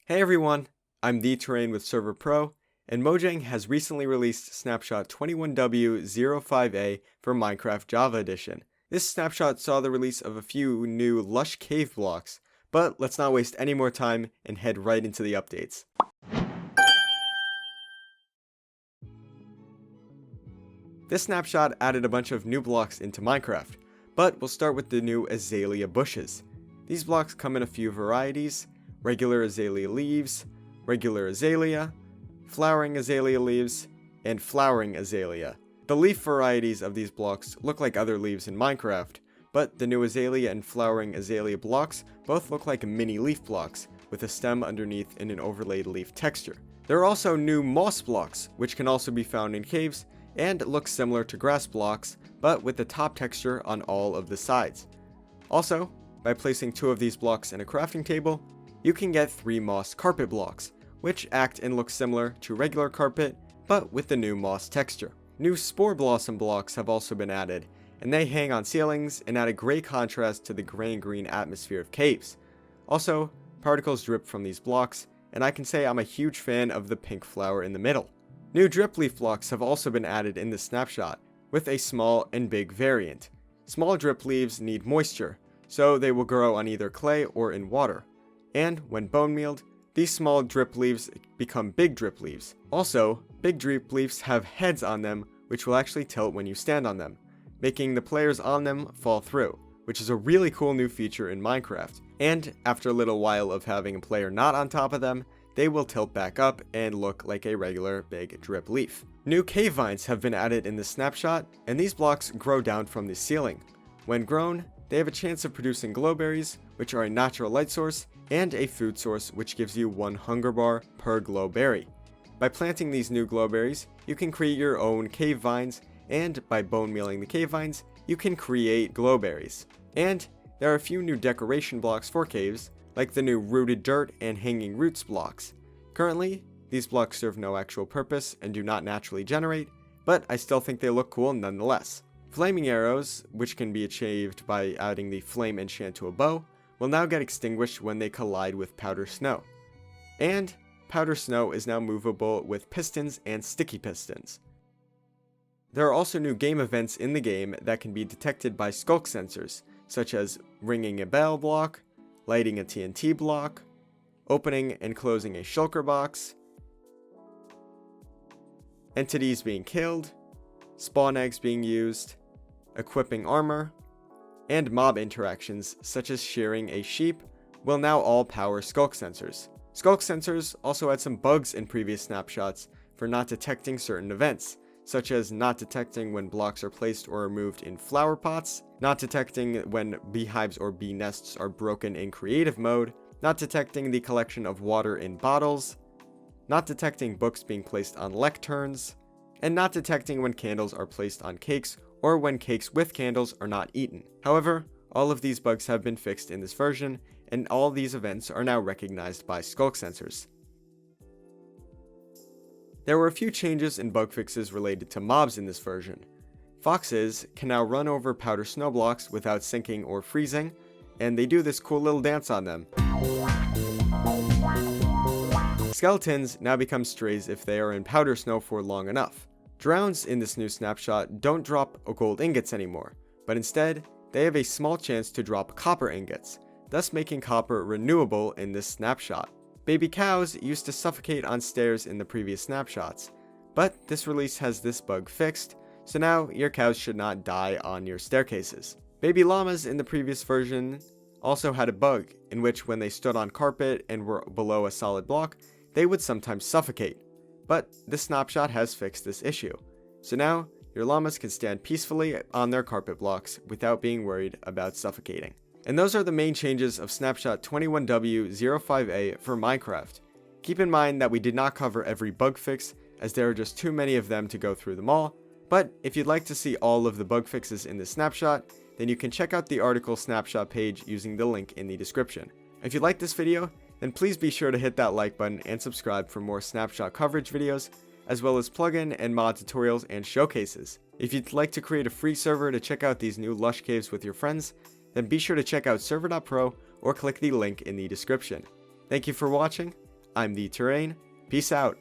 Hey everyone, I'm The Terrain with Server.pro, and Mojang has recently released Snapshot 21W05A for Minecraft Java Edition. This snapshot saw the release of a few new lush cave blocks, but let's not waste any more time and head right into the updates. This snapshot added a bunch of new blocks into Minecraft, but we'll start with the new azalea bushes. These blocks come in a few varieties: regular azalea leaves, regular azalea, flowering azalea leaves, and flowering azalea. The leaf varieties of these blocks look like other leaves in Minecraft, but the new azalea and flowering azalea blocks both look like mini leaf blocks, with a stem underneath and an overlaid leaf texture. There are also new moss blocks, which can also be found in caves, and look similar to grass blocks, but with the top texture on all of the sides. Also, by placing 2 of these blocks in a crafting table, you can get 3 moss carpet blocks, which act and look similar to regular carpet, but with the new moss texture. New spore blossom blocks have also been added, and they hang on ceilings and add a great contrast to the gray and green atmosphere of caves. Also, particles drip from these blocks, and I can say I'm a huge fan of the pink flower in the middle. New drip leaf blocks have also been added in this snapshot, with a small and big variant. Small drip leaves need moisture, so they will grow on either clay or in water. And when bone mealed, these small drip leaves become big drip leaves. Also, big drip leaves have heads on them, which will actually tilt when you stand on them, making the players on them fall through, which is a really cool new feature in Minecraft. And after a little while of having a player not on top of them, they will tilt back up and look like a regular big drip leaf. New cave vines have been added in the snapshot, and these blocks grow down from the ceiling. When grown, they have a chance of producing glowberries, which are a natural light source, and a food source which gives you 1 hunger bar per glowberry. By planting these new glowberries, you can create your own cave vines, and by bone mealing the cave vines, you can create glowberries. And there are a few new decoration blocks for caves, like the new rooted dirt and hanging roots blocks. Currently, these blocks serve no actual purpose and do not naturally generate, but I still think they look cool nonetheless. Flaming arrows, which can be achieved by adding the flame enchant to a bow, will now get extinguished when they collide with powder snow. And powder snow is now movable with pistons and sticky pistons. There are also new game events in the game that can be detected by skulk sensors, such as ringing a bell block, lighting a TNT block, opening and closing a shulker box, entities being killed, spawn eggs being used, equipping armor, and mob interactions such as shearing a sheep will now all power skulk sensors. Skulk sensors also had some bugs in previous snapshots for not detecting certain events, such as not detecting when blocks are placed or removed in flower pots, not detecting when beehives or bee nests are broken in creative mode, not detecting the collection of water in bottles, not detecting books being placed on lecterns, and not detecting when candles are placed on cakes or when cakes with candles are not eaten. However, all of these bugs have been fixed in this version, and all these events are now recognized by skulk sensors. There were a few changes and bug fixes related to mobs in this version. Foxes can now run over powder snow blocks without sinking or freezing, and they do this cool little dance on them. Skeletons now become strays if they are in powder snow for long enough. Drowns in this new snapshot don't drop gold ingots anymore, but instead, they have a small chance to drop copper ingots, thus making copper renewable in this snapshot. Baby cows used to suffocate on stairs in the previous snapshots, but this release has this bug fixed, so now your cows should not die on your staircases. Baby llamas in the previous version also had a bug in which when they stood on carpet and were below a solid block, they would sometimes suffocate. But this snapshot has fixed this issue, so now your llamas can stand peacefully on their carpet blocks without being worried about suffocating. And those are the main changes of Snapshot 21W05A for Minecraft. Keep in mind that we did not cover every bug fix, as there are just too many of them to go through them all, but if you'd like to see all of the bug fixes in this snapshot, then you can check out the article snapshot page using the link in the description. If you like this video, then please be sure to hit that like button and subscribe for more snapshot coverage videos, as well as plugin and mod tutorials and showcases. If you'd like to create a free server to check out these new lush caves with your friends, then be sure to check out Server.pro or click the link in the description. Thank you for watching. I'm the Terrain. Peace out.